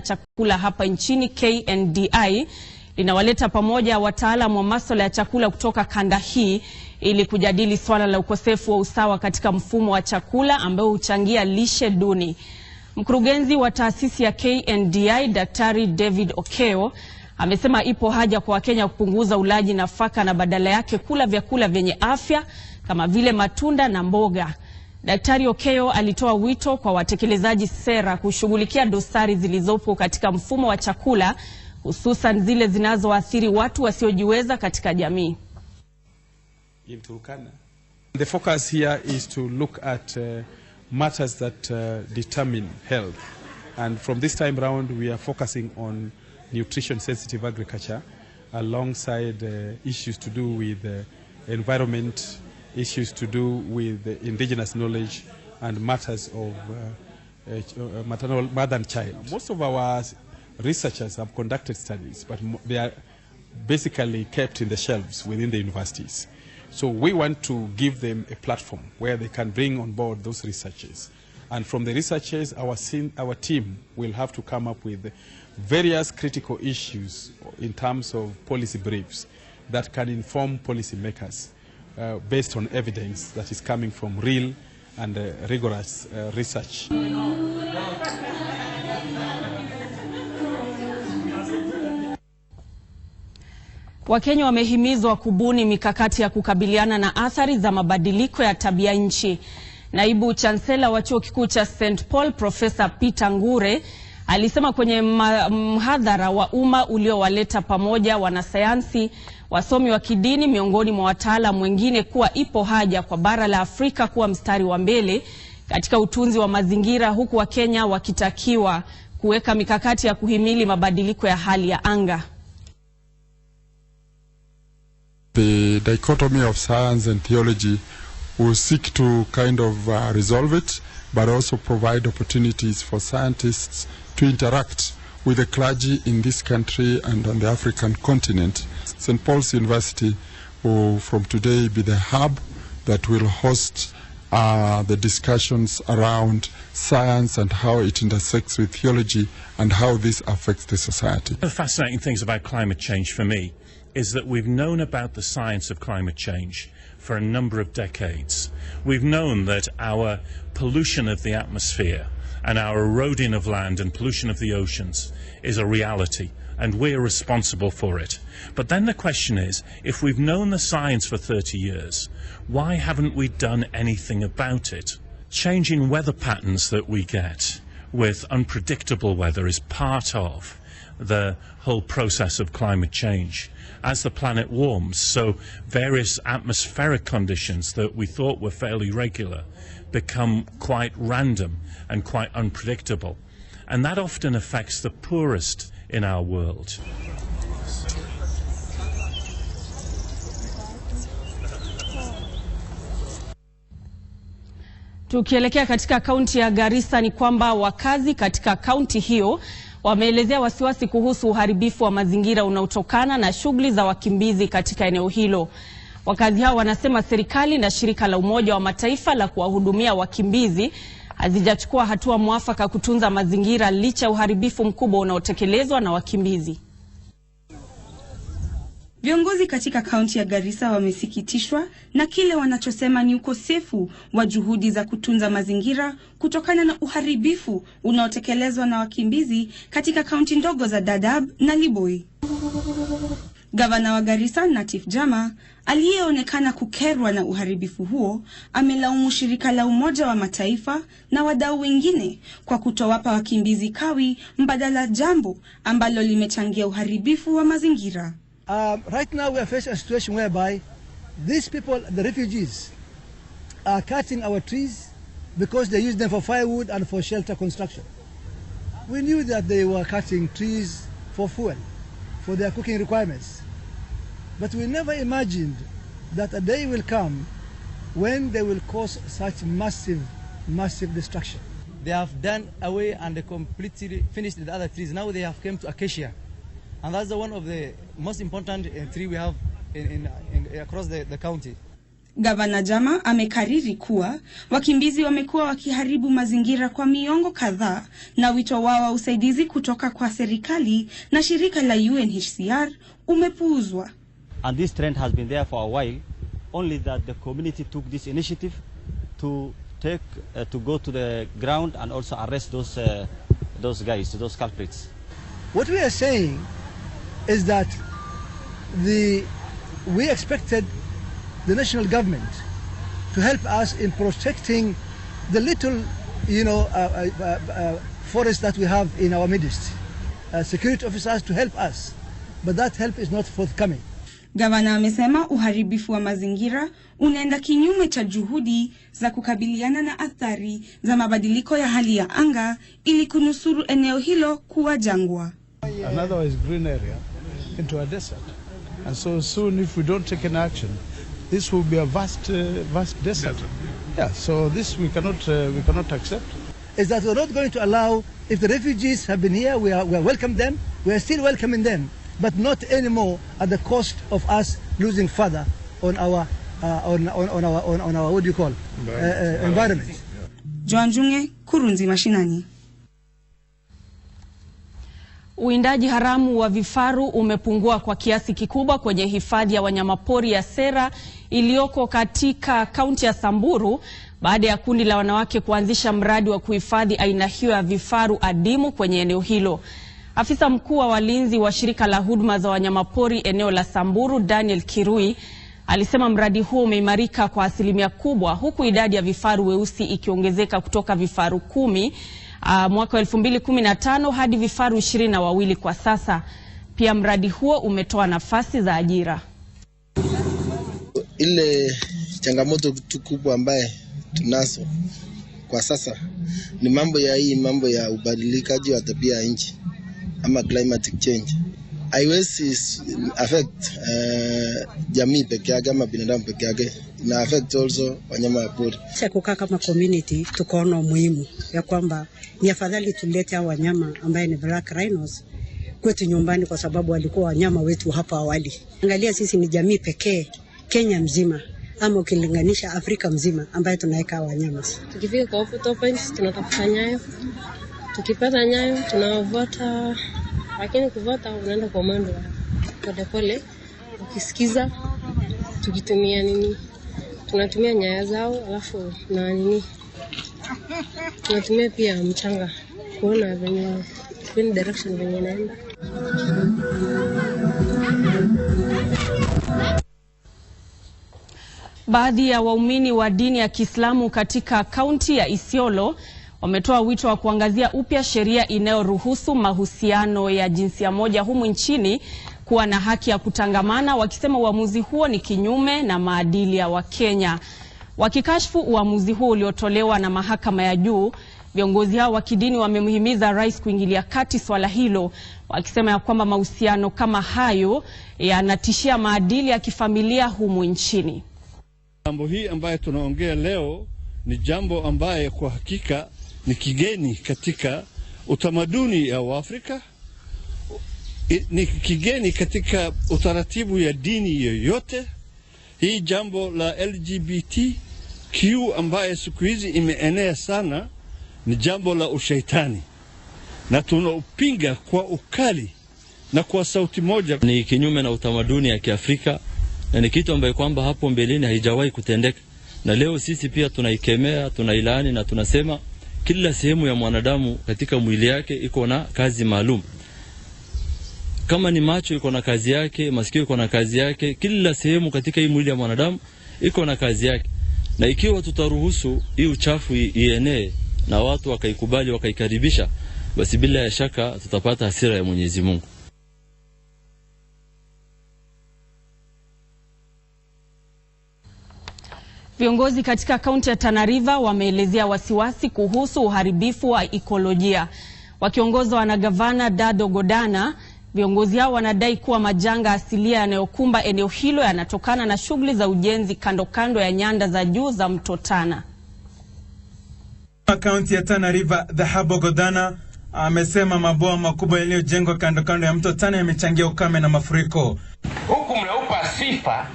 chakula hapa nchini KNDI linawaleta pamoja wataalamu wa masuala ya chakula kutoka kanda hii ili kujadili swala la ukosefu wa usawa katika mfumo wa chakula ambao huchangia lishe duni. Mkurugenzi wa taasisi ya KNDI, Daktari David Okeo, amesema ipo haja kwa Wakenya kupunguza ulaji nafaka na badala yake kula vyakula vyenye afya kama vile matunda na mboga. Daktari Okeo alitoa wito kwa watekelezaji sera kushughulikia dosari zilizopo katika mfumo wa chakula, hususan zile zinazoathiri watu wasiojiweza katika jamii. The focus here is to look at matters that determine health, and from this time round we are focusing on nutrition sensitive agriculture alongside issues to do with environment, issues to do with indigenous knowledge and matters of maternal mother and child. Most of our researchers have conducted studies, but they are basically kept in the shelves within the universities. So we want to give them a platform where they can bring on board those researchers. And from the researchers, our team will have to come up with various critical issues in terms of policy briefs that can inform policymakers based on evidence that is coming from real and rigorous research. Wakenya wamehimizwa kubuni mikakati ya kukabiliana na athari za mabadiliko ya tabia nchi. Naibu Chancellor wa Chuo Kikuu cha St. Paul, Professor Peter Ngure, alisema kwenye mhadhara wa umma uliowaleta pamoja wanasayansi, wasomi wa kidini miongoni mwa wataalamu wengine kuwa ipo haja kwa bara la Afrika kuwa mstari wa mbele katika utunzi wa mazingira, huku Wakenya wakitakiwa kuweka mikakati ya kuhimili mabadiliko ya hali ya anga. The dichotomy of science and theology will seek to kind of resolve it, but also provide opportunities for scientists to interact with the clergy in this country and on the African continent. St. Paul's University will from today be the hub that will host the discussions around science and how it intersects with theology and how this affects the society. One of the fascinating things about climate change for me is that we've known about the science of climate change for a number of decades. We've known that our pollution of the atmosphere and our eroding of land and pollution of the oceans is a reality, and we're responsible for it. But then the question is, if we've known the science for 30 years, why haven't we done anything about it? Changing weather patterns that we get with unpredictable weather is part of the whole process of climate change. As the planet warms, so various atmospheric conditions that we thought were fairly regular become quite random and quite unpredictable. And that often affects the poorest in our world. Tukielekea katika kaunti ya Garissa ni kwamba wakazi katika kaunti hiyo wameelezea wasiwasi kuhusu uharibifu wa mazingira unaotokana na shughuli za wakimbizi katika eneo hilo. Wakazi hao wanasema serikali na shirika la Umoja wa Mataifa la kuwahudumia wakimbizi hazijachukua hatua mwafaka kutunza mazingira licha ya uharibifu mkubwa unaotekelezwa na wakimbizi. Viongozi katika kaunti ya Garissa wamesikitishwa na kile wanachosema ni ukosefu wa juhudi za kutunza mazingira kutokana na uharibifu unaotekelezwa na wakimbizi katika kaunti ndogo za Dadaab na Liboi. Gavana wa Garissa, Natif Jama, aliyeonekana kukerwa na uharibifu huo, amelaumu shirika la Umoja wa Mataifa na wadau wengine kwa kutowapa wakimbizi kawi mbadala, jambo ambalo limechangia uharibifu wa mazingira. Right now we are facing a situation whereby these people, the refugees, are cutting our trees because they use them for firewood and for shelter construction. We knew that they were cutting trees for fuel, for their cooking requirements. But we never imagined that a day will come when they will cause such massive destruction. They have done away and completely finished the other trees. Now they have come to acacia. And that's one of the most important tree we have in across the county. Gavana Jama amekariri kuwa wakimbizi wamekuwa wakiharibu mazingira kwa miongo kadhaa na wito wao wa usaidizi kutoka kwa serikali na shirika la UNHCR umepuuzwa. And this trend has been there for a while, only that the community took this initiative to go to the ground and also arrest those guys, those culprits. What we are saying is that we expected the national government to help us in protecting the little, forest that we have in our midst. Security officers to help us, but that help is not forthcoming. Gavana amesema uharibifu wa mazingira unaenda kinyume cha juhudi za kukabiliana na athari za mabadiliko ya hali ya anga ili kunusuru eneo hilo kuwa jangwa. Another is green area into a desert. And so soon if we don't take an action, this will be a vast desert. Yeah, so this we cannot accept. Is that we're not going to allow, if the refugees have been here, we are welcome them, we are still welcoming them, but not anymore at the cost of us losing further on our what do you call environment. Joan Junge, Kurunzi, Mashinani. Uwindaji haramu wa vifaru umepungua kwa kiasi kikubwa kwenye hifadhi ya wanyamapori ya Sera iliyoko katika kaunti ya Samburu baada ya kundi la wanawake kuanzisha mradi wa kuhifadhi aina hiyo ya vifaru adimu kwenye eneo hilo. Afisa mkuu wa walinzi wa shirika la huduma za wanyamapori eneo la Samburu, Daniel Kirui, alisema mradi huo umeimarika kwa asilimia kubwa huku idadi ya vifaru weusi ikiongezeka kutoka vifaru 10 mwaka 2015 hadi vifaru 22 kwa sasa. Pia mradi huo umetoa nafasi za ajira. Ile changamoto kubwa ambaye tunazo kwa sasa ni mambo ya ubadilikaji wa tabia ya nchi ama climatic change. Haiwezi affect jamii peke yake ama binadamu peke yake, ina affect also wanyama wa pori. Sisi kukaa kama community tukaona muhimu ya kwamba ni afadhali tulete hao wanyama ambaye ni black rhinos kwetu nyumbani kwa sababu walikuwa wanyama wetu hapa awali. Angalia, sisi ni jamii pekee Kenya mzima ama ukilinganisha Afrika mzima ambaye tunaweka wanyama. Tukifika kwa photo points tunatafuta nyayo. Tukipata nyayo tunavuta, lakini kuvuta unaenda kwa mwendo pole pole ukisikiza. Tukitumia tunatumia nyayo zao alafu tunatumia pia mchanga kuona venye direction venye inaenda. Baadhi ya waumini wa dini ya Kiislamu katika kaunti ya Isiolo wametoa wito wa kuangazia upya sheria inayoruhusu mahusiano ya jinsia moja humu nchini kuwa na haki ya kutangamana, wakisema uamuzi huo ni kinyume na maadili ya Wakenya. Wakikashfu uamuzi huo uliotolewa na mahakama ya juu, viongozi hao wa kidini wamemhimiza rais kuingilia kati swala hilo, wakisema ya kwamba mahusiano kama hayo yanatishia maadili ya kifamilia humu nchini. Jambo hii ambaye tunaongea leo ni jambo ambaye kwa hakika ni kigeni katika utamaduni ya Waafrika, ni kigeni katika utaratibu ya dini yoyote. Hii jambo la LGBTQ ambaye siku hizi imeenea sana ni jambo la ushaitani, na tunaupinga kwa ukali na kwa sauti moja. Ni kinyume na utamaduni ya Kiafrika na ni kitu ambaye kwamba hapo mbeleni haijawahi kutendeka, na leo sisi pia tunaikemea, tunailaani na tunasema kila sehemu ya mwanadamu katika mwili yake iko na kazi maalum. Kama ni macho iko na kazi yake, masikio iko na kazi yake, kila sehemu katika hii mwili ya mwanadamu iko na kazi yake. Na ikiwa tutaruhusu hii uchafu ienee na watu wakaikubali wakaikaribisha, basi bila ya shaka tutapata hasira ya Mwenyezi Mungu. Viongozi katika kaunti ya Tana River wameelezea wasiwasi kuhusu uharibifu wa ekolojia. Wakiongozwa na gavana Dado Godana, viongozi hao wanadai kuwa majanga asilia yanayokumba eneo hilo yanatokana na shughuli za ujenzi kando ya nyanda za juu za mto Tana. Kaunti ya Tana River, Dado Godana amesema maboa makubwa yaliyojengwa kando ya mto Tana yamechangia ukame na mafuriko. Huku mnaupa sifa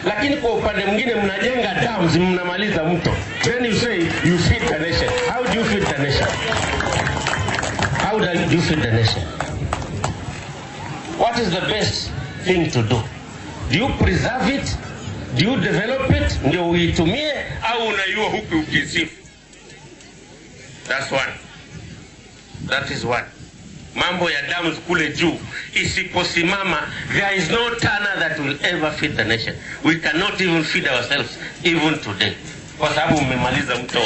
lakini kwa upande mwingine mnajenga dams, mnamaliza mto. Then you say you feed the nation. How do you feed the nation? How do you feed the nation? What is the best thing to do? Do you preserve it? Do you develop it? Ndio uitumie au unaiua huku ukisifu? That's one. That is one. Mambo ya dams kule juu isiposimama, there is no tanner that will ever feed the nation. We cannot even feed ourselves even today, kwa sababu mmemaliza mto.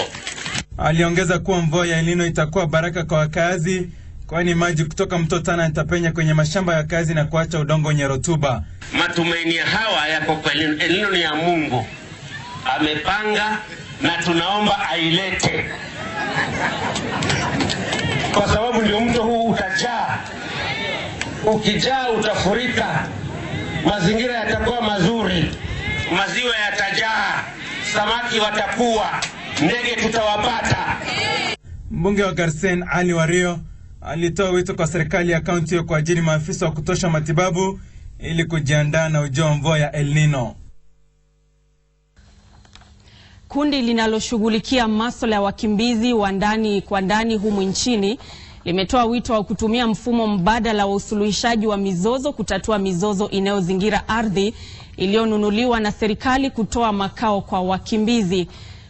Aliongeza kuwa mvua ya El Nino itakuwa baraka kwa wakazi, kwani maji kutoka mto Tana yatapenya kwenye mashamba ya wakazi na kuacha udongo wenye rutuba. Matumaini hawa yako kwa El Nino. El Nino ni ya Mungu amepanga, na tunaomba ailete, kwa sababu ndio mto huu utajaa. Ukijaa utafurika, mazingira yatakuwa mazuri, maziwa yatajaa, samaki watakuwa, ndege tutawapata. Mbunge wa Garsen Ali Wario alitoa wito kwa serikali ya kaunti hiyo kuajiri maafisa wa kutosha matibabu ili kujiandaa na ujio wa mvua ya El Nino. Kundi linaloshughulikia masuala ya wakimbizi wa ndani kwa ndani humu nchini limetoa wito wa kutumia mfumo mbadala wa usuluhishaji wa mizozo kutatua mizozo inayozingira ardhi iliyonunuliwa na serikali kutoa makao kwa wakimbizi.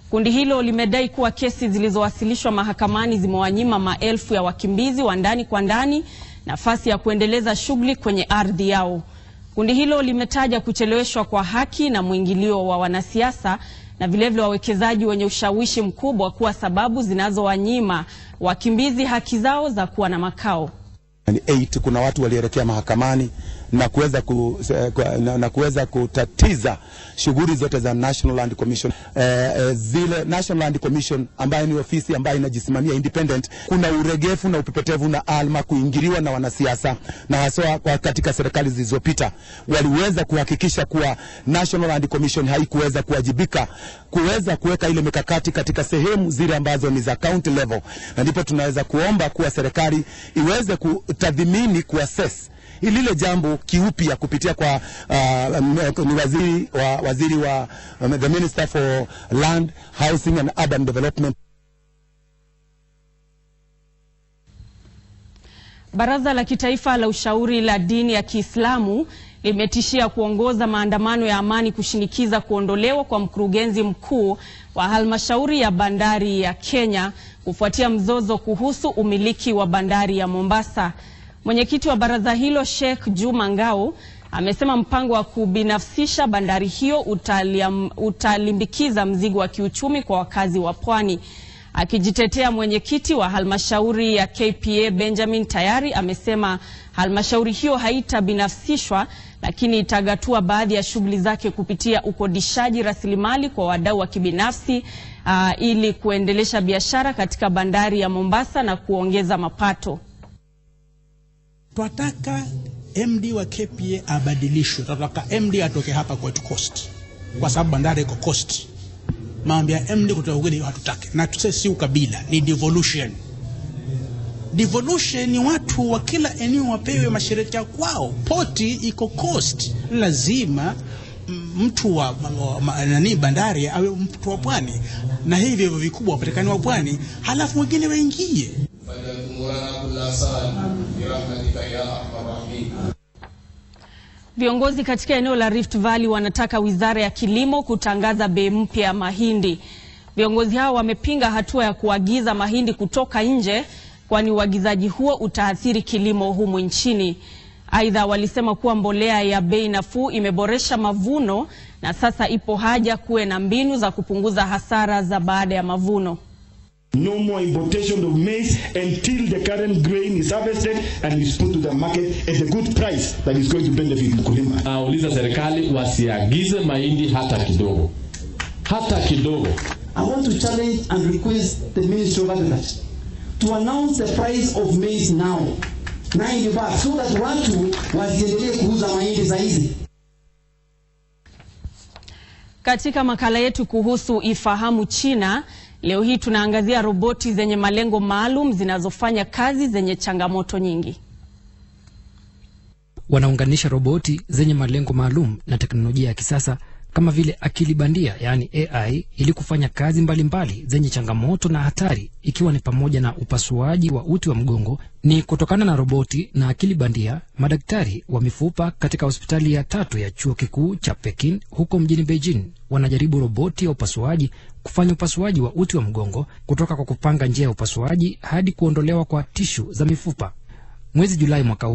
Kundi hilo limedai kuwa kesi zilizowasilishwa mahakamani zimewanyima maelfu ya wakimbizi wa ndani kwa ndani nafasi ya kuendeleza shughuli kwenye ardhi yao. Kundi hilo limetaja kucheleweshwa kwa haki na mwingilio wa wanasiasa na vilevile wawekezaji wenye ushawishi mkubwa kuwa sababu zinazowanyima wakimbizi haki zao za kuwa na makao. Kuna watu walielekea mahakamani na kuweza kutatiza shughuli zote za National Land Commission. Zile National Land Commission ambayo ni ofisi ambayo inajisimamia independent, kuna uregefu na upepetevu na alma kuingiliwa na wanasiasa, na hasa katika serikali zilizopita waliweza kuhakikisha kuwa National Land Commission haikuweza kuwajibika kuweza kuweka ile mikakati katika sehemu zile ambazo ni za county level, na ndipo tunaweza kuomba kuwa serikali iweze kutathmini kuassess ilile jambo kiupya kupitia kwa ni waziri wa the Minister for Land, Housing and Urban Development. Baraza la Kitaifa la Ushauri la Dini ya Kiislamu limetishia kuongoza maandamano ya amani kushinikiza kuondolewa kwa mkurugenzi mkuu wa halmashauri ya bandari ya Kenya kufuatia mzozo kuhusu umiliki wa bandari ya Mombasa. Mwenyekiti wa baraza hilo Sheikh Juma Ngao amesema mpango wa kubinafsisha bandari hiyo utalimbikiza mzigo wa kiuchumi kwa wakazi wa pwani. Akijitetea, mwenyekiti wa halmashauri ya KPA Benjamin Tayari amesema halmashauri hiyo haitabinafsishwa, lakini itagatua baadhi ya shughuli zake kupitia ukodishaji rasilimali kwa wadau wa kibinafsi ili kuendelesha biashara katika bandari ya Mombasa na kuongeza mapato. Tunataka MD wa KPA abadilishwe. Tunataka MD atoke hapa kwetu coast, kwa sababu bandari iko coast. Mambo ya MD kutoka ugeni hatutaki, na tuseme si ukabila, ni devolution. Devolution ni watu wa kila eneo wapewe masharti ya kwao. Poti iko coast, lazima mtu wa bandari awe mtu wa pwani, na hivyo vikubwa wapatikane wa pwani, halafu wengine waingie. Viongozi katika eneo la Rift Valley wanataka Wizara ya Kilimo kutangaza bei mpya ya mahindi. Viongozi hao wamepinga hatua ya kuagiza mahindi kutoka nje, kwani uagizaji huo utaathiri kilimo humu nchini. Aidha, walisema kuwa mbolea ya bei nafuu imeboresha mavuno na sasa ipo haja kuwe na mbinu za kupunguza hasara za baada ya mavuno. No more importation of maize until the current grain is harvested and is put to the market at a good price that is going to benefit mkulima. Nauliza serikali wasiagize mahindi hata kidogo. Hata kidogo. I want to challenge and request the Ministry of Agriculture to announce the price of maize now. 90 baht, so that watu wasiendelee kuuza mahindi za hizi. Katika makala yetu kuhusu Ifahamu China, leo hii tunaangazia roboti zenye malengo maalum zinazofanya kazi zenye changamoto nyingi. Wanaunganisha roboti zenye malengo maalum na teknolojia ya kisasa kama vile akili bandia yani AI ili kufanya kazi mbalimbali zenye changamoto na hatari, ikiwa ni pamoja na upasuaji wa uti wa mgongo. Ni kutokana na roboti na akili bandia, madaktari wa mifupa katika hospitali ya 3 ya chuo kikuu cha Pekin huko mjini Beijing wanajaribu roboti ya upasuaji kufanya upasuaji wa uti wa mgongo, kutoka kwa kupanga njia ya upasuaji hadi kuondolewa kwa tishu za mifupa. Mwezi Julai mwaka